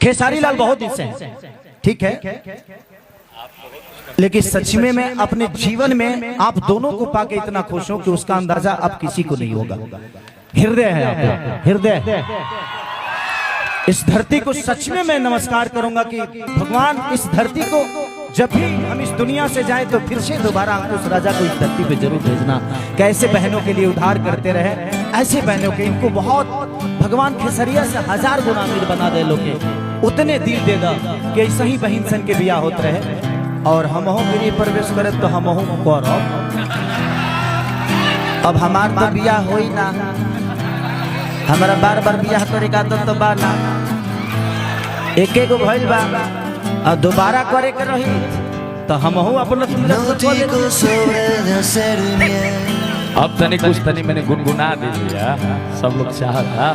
खेसारी लाल बहुत इससे हैं, ठीक है, लेकिन सच में मैं अपने जीवन में आप दोनों को पाके इतना खुश हूं कि उसका अंदाजा अब किसी को नहीं होगा। हृदय है आप, हृदय। इस धरती को सच में मैं नमस्कार करूंगा कि भगवान इस धरती को जब भी हम इस दुनिया से जाए तो फिर से दोबारा अंकुश राजा को इस धरती पे जरूर भेजना। कैसे बहनों के लिए उद्धार करते रहे, ऐसे बहनों के इनको बहुत भगवान खेसरिया से 1000 गुना अमीर बना दे लोग, उतने दिल दे दा कि ऐसा ही बहन सन के बिया होते रहे। और हम गिरी प्रवेश करे तो हम गौरव, अब हमार तो बिया हो ही ना, हमारा बार बार बियाह करे का तो बा ना, एक गो भइल बा और दोबारा करे के रही तो हम अपना अब तनी कुछ तनी मैंने गुनगुना दिया, सब लोग चाहता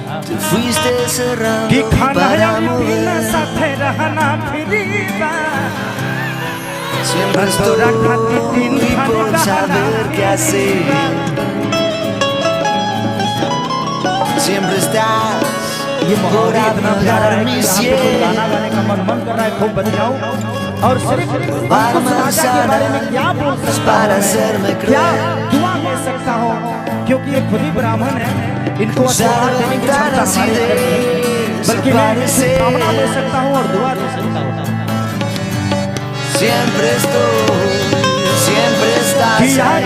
कि खाना पीना साथे रहना फ्री बा, Siempre estoy por saber qué hacer. Siempre estás ये por apagar mi cielo. गाना गाने का मन कर रहा है, खूब बजाऊं और सिर्फ अंकुश राजा के बारे में क्या बोल सकता हूं, क्या दुआ दे सकता हूं, क्योंकि ये खुद ही ब्राह्मण है, इनको आशीर्वाद देने की क्षमता हमारे अंदर नहीं है, बल्कि मैं कामना दे सकता हूं और दुआ दे सकता हूं। Siempre estoy, siempre estás ahí.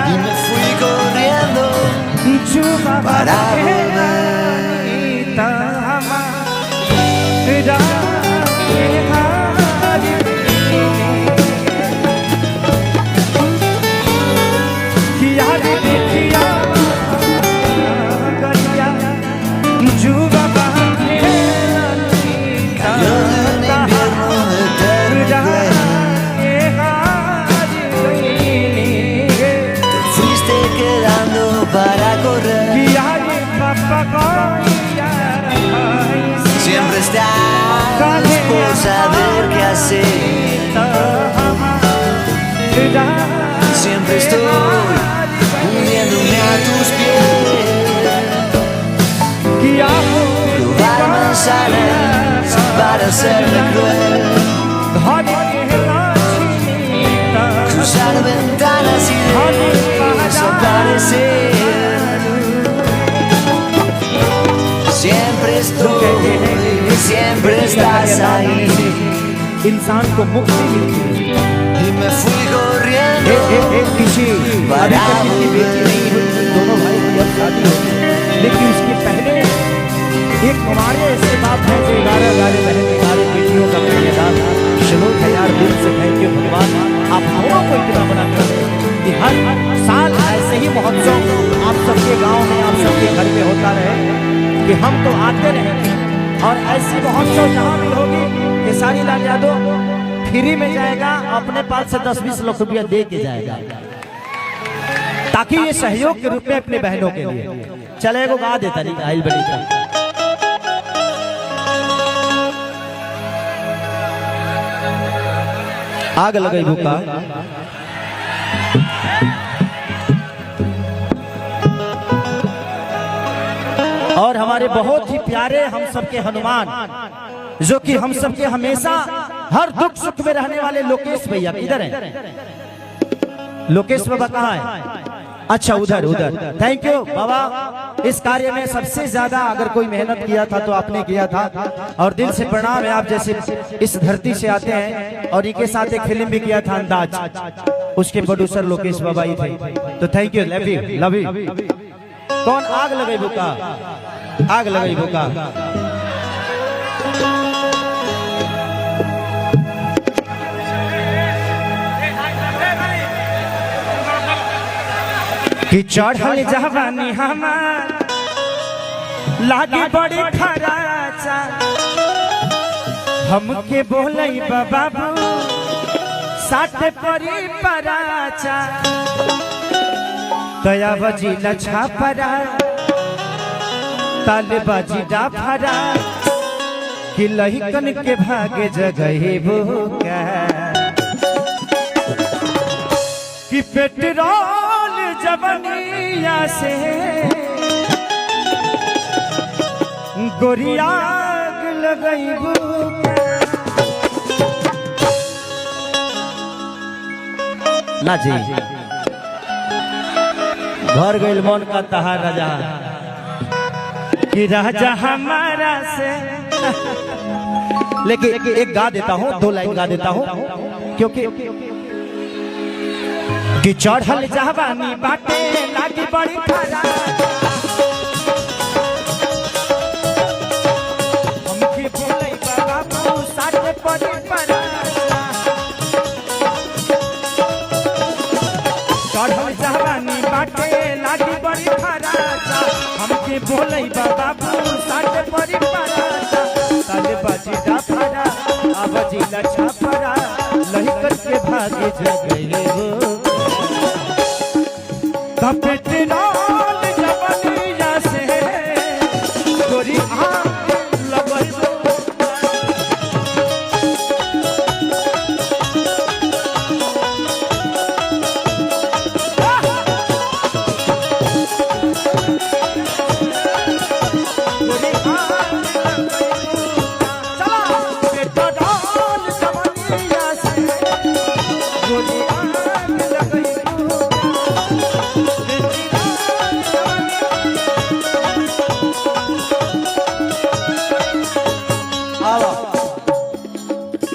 Y me fui corriendo para Siempre estás por saber qué hacer. Siempre estoy hundiéndome a tus pies. Probar manzanas para hacerme cruel. Cruzar ventanas y desaparecer. Siempre estoy, siempre estás ahí. इंसान को मुक्ति मिलती है। Y me fui corriendo किसी para बेटी नहीं हुई, दोनों भाई की अब शादी होती है, लेकिन उसके पहले एक हमारे ऐसे बाप है जो 11 बहन 11 बेटियों का कन्यादान शुरू है। यार दिल से कहें कि भगवान आप दोनों को इतना बना कर कि हर साल ऐसे ही महोत्सव आप सबके गांव में, आप सबके घर में होता रहे, कि हम तो आते रहेंगे और ऐसी महोत्सव जहाँ भी होगी खेसारी लाल यादव फ्री में जाएगा, अपने पास से 10-20 लाख रुपया दे के जाएगा, ताकि ये सहयोग के रूप में अपने बहनों के लिए चले को गा देता नहीं आई बड़ी का। आग लगाई भूखा और हमारे बहुत ही प्यारे हम सबके हनुमान, जो कि हम सबके हमेशा हर दुख सुख में रहने वाले लोकेश भैया किधर हैं? लोकेश बाबा कहाँ हैं? अच्छा उधर उधर। थैंक यू बाबा, इस कार्य में सबसे ज्यादा अगर कोई मेहनत किया था तो आपने किया था, और दिल से प्रणाम है। आप जैसे इस धरती से आते हैं और इनके साथ एक फिल्म भी किया था अंदाज, उसके प्रोड्यूसर लोकेश बाबा ही थे, तो थैंक यू, लव यू। कौन आग लगाई भूखा? आग लगाई भूखा। कि चढ़ल जवानी हमार लागे बड़ी खराचा, हमके बोलई बाबू साथ परी पराचा, कया बजी लछा परा ताले बाजी डाफरा, कि लहिकन के भागे जगहे भूखा, कि पेट्रोल जवनिया से गोरिया आग लगैबू ना जी भर गइल मन का तहार राजा कि राजा हमारा से लेकिन एक गा देता हूँ, 2 लाइन गा देता हूँ क्योंकि कि चढ़ल जवानी बाटे लागी बड़ी खरा हमके बोलै बाबू साथे पड़ी परा चढ़ल जवानी बाटे लागी बड़ी खरा हमके बोलै बाबू साथे पड़ी परा ताले बाजी डाफरा आवाजी लछा परा लही करके भागे जगले हो पेट्रोल जवनिया से गोरी आग लगैबू गोरी आग लगैबू चला पेट्रोल जवनिया से गोरी आग लगैबू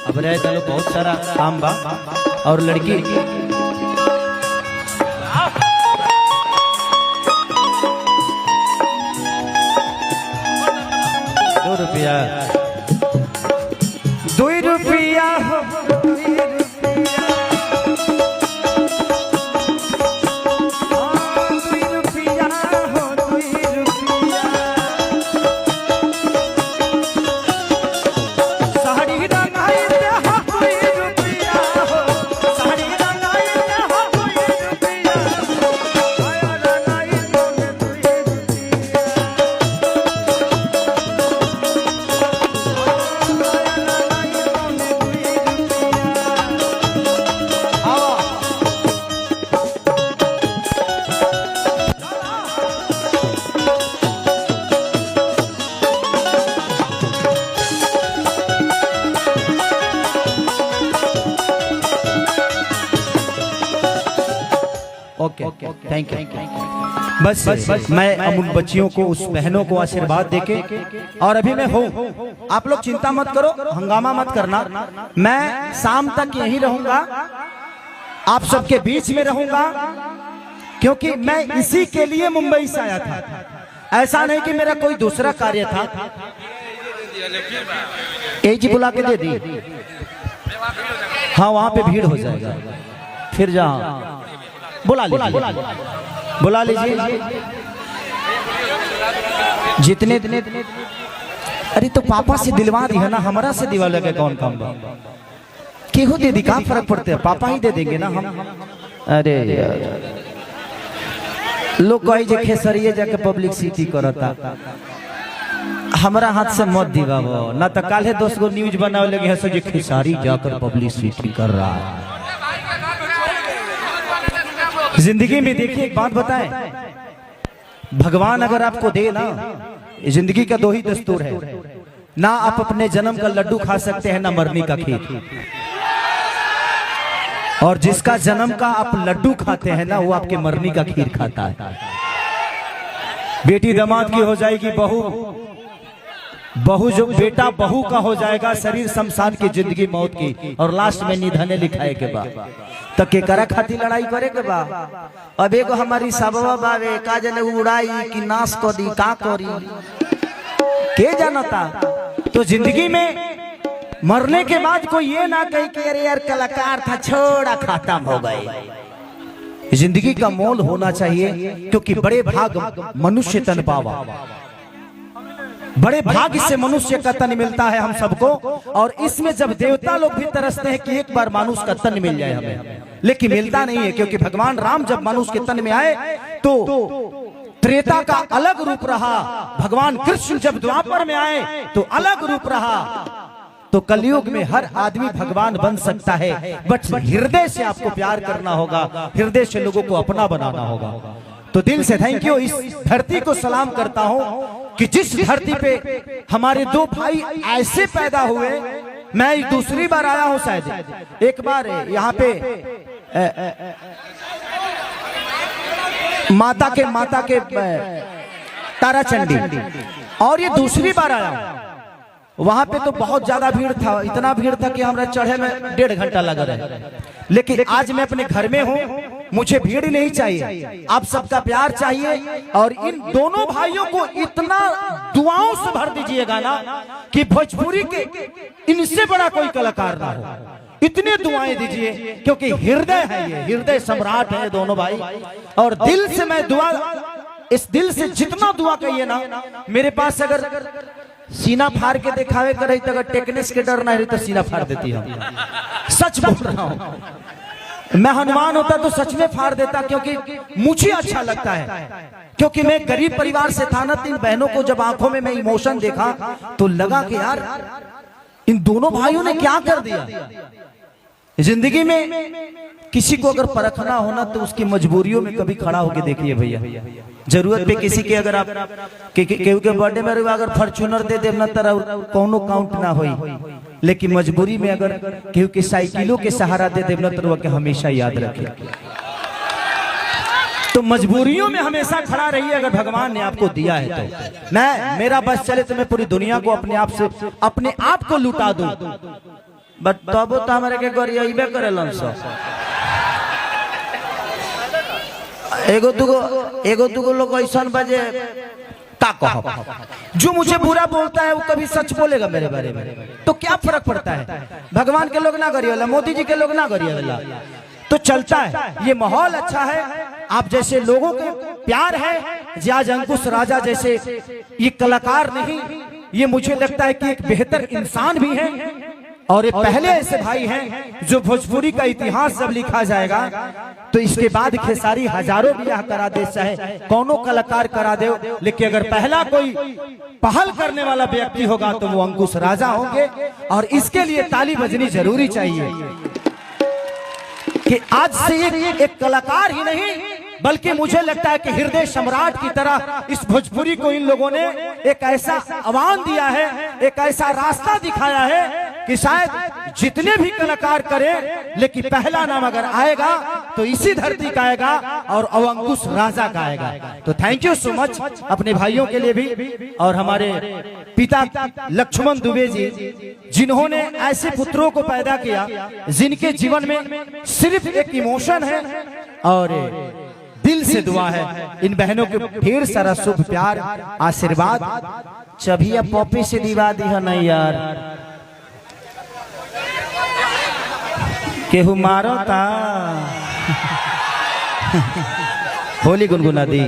अब रहे चलो बहुत सारा काम बा और लड़की ₹2 हो ओके थैंक यू। बस मैं अब उन बच्चियों को, उस बहनों को आशीर्वाद देके, और अभी मैं हूँ, आप लोग चिंता मत करो, हंगामा मत करना, मैं शाम तक यहीं रहूंगा, आप सबके बीच में रहूंगा, क्योंकि मैं इसी के लिए मुंबई से आया था। ऐसा नहीं कि मेरा कोई दूसरा कार्य था। जी बुला के दे दी, हाँ वहां पे भीड़ हो जाएगा, फिर जहाँ बुला लीजिए जितने अरे तो पापा से दिलवा दी है ना, हमारा से दिवा लगे कौन काम बा, केहू दे दी, का फर्क पड़ते है, पापा ही दे देंगे ना हम। अरे यार लोग कही जे खेसरिए जाके पब्लिसिटी करता, हमारा हाथ से मत दिवाओ ना, तो काले 10 गो न्यूज बनावे लगे है सो जे खेसारी जाकर पब्लिसिटी कर रहा है। जिंदगी में देखिए एक बात बताएं, भगवान अगर आपको दे ना, जिंदगी का 2 ही दस्तूर है, ना आप अपने जन्म का लड्डू खा सकते हैं, ना मरने का खीर। और जिसका जन्म का आप लड्डू खाते हैं ना, वो आपके मरने का खीर खाता है। बेटी दामाद की हो जाएगी बहू जो बेटा बहू का हो जाएगा, शरीर शमशान की, जिंदगी मौत की, और लास्ट में निधने लिखाए के बाद तक के करा खाती लड़ाई करे के बा। अब एगो हमारी सबवा बावे का जने उड़ाई कि नाश को दी, का करी के जानता। तो जिंदगी में मरने के बाद कोई ये ना कहे कि अरे यार कलाकार था, छोड़ा खत्म हो गए। जिंदगी का मोल होना चाहिए, क्योंकि बड़े भाग मनुष्य तन पावा, बड़े भाग्य से मनुष्य का तन मिलता है हम सबको। और इसमें जब देवता लोग भी तरसते हैं कि एक बार मानुष का तन मिल जाए हमें, लेकिन मिलता नहीं है, क्योंकि भगवान राम जब मानुष के तन में आए तो त्रेता का अलग रूप रहा, भगवान कृष्ण जब द्वापर में आए तो अलग रूप रहा। तो कलयुग में हर आदमी भगवान बन सकता है, बट हृदय से आपको प्यार करना होगा, हृदय से लोगों को अपना बनाना होगा। तो दिल से थैंक यू, इस धरती को सलाम करता हूँ कि जिस धरती पे हमारे दो भाई ऐसे पैदा हुए, मैं दूसरी बार आया हूं शायद, एक बार यहाँ पे माता के ताराचंडी, और ये दूसरी बार आया हूं। वहां पे तो बहुत ज्यादा भीड़ था, इतना भीड़ था कि हमरा चढ़े में 1.5 घंटा लगा रहा। लेकिन आज मैं अपने घर में हूं, मुझे भीड़ नहीं चाहिए, आप सबका प्यार चाहिए। और इन दोनों भाइयों को इतना दुआओं से भर दीजिएगा ना कि भोजपुरी के इनसे बड़ा कोई कलाकार ना हो। इतने दुआएं दीजिए, क्योंकि हृदय है, ये हृदय सम्राट है दोनों भाई। और दिल से मैं दुआ, इस दिल से जितना दुआ कहिए ना, मेरे पास अगर सीना फाड़ के दिखावे करे तो अगर टेकनेस के डर ना रही तो सीना फाड़ देती हूँ। सच बोल रहा हूँ, मैं हनुमान होता तो सच में फाड़ देता, क्योंकि मुझे अच्छा लगता है। क्योंकि मैं गरीब परिवार से था ना, 3 बहनों को जब आंखों में मैं इमोशन देखा तो लगा कि यार इन दोनों भाइयों ने क्या कर दिया। जिंदगी में किसी को अगर परखना होना तो उसकी मजबूरियों में कभी खड़ा होके देखिए भैया। जरूरत पे किसी के अगर आप केहू के बर्थडे में अगर फॉर्च्यूनर दे देव ना तरह कोनो काउंट ना होई, लेकिन मजबूरी में अगर केहू के साइकिलों के सहारा दे देव ना तरह के हमेशा याद रखे। तो मजबूरियों में हमेशा खड़ा रहिए अगर भगवान ने आपको दिया है तो। मैं मेरा बस चले तो मैं पूरी दुनिया को अपने आप को लुटा दूं, बट तब तो हमारे के गरियाबे करेलन सब। एगो दुगो लोग ऐसा बजे जो मुझे बुरा बोलता है वो कभी सच बोलेगा मेरे बारे में, तो क्या फर्क पड़ता है। भगवान के लोग ना गरियाला, मोदी जी के लोग ना गरियाला, तो चलता है। ये माहौल अच्छा है, आप जैसे लोगों को प्यार है। आज अंकुश राजा जैसे ये कलाकार नहीं, ये मुझे लगता है कि एक बेहतर इंसान भी है। और ये पहले ऐसे भाई हैं जो भोजपुरी का इतिहास जब लिखा जाएगा तो इसके बाद खेसारी हजारों ब्याह करा दे, चाहे कौनो कलाकार करा दे, लेकिन अगर पहला कोई पहल करने वाला व्यक्ति होगा तो वो अंकुश राजा होंगे। और इसके लिए ताली बजनी जरूरी चाहिए कि आज से एक कलाकार ही नहीं बल्कि मुझे लगता है कि हृदय सम्राट की तरह इस भोजपुरी को इन लोगों ने एक ऐसा आह्वान दिया है, एक ऐसा रास्ता दिखाया है कि शायद जितने भी कलाकार करें, लेकिन पहला नाम अगर आएगा तो इसी धरती का आएगा और अंकुश राजा का आएगा। तो थैंक यू सो मच अपने भाइयों के लिए भी, और हमारे पिता लक्ष्मण दुबे जी जिन्होंने ऐसे पुत्रों को पैदा किया जिनके जीवन में सिर्फ एक इमोशन है और दिल से दुआ है। इन बहनों के ढेर सारा शुभ प्यार आशीर्वाद। चबिया पॉपी से दिवा दी है नहीं यार, केहू मारो ता होली गुनगुना दी।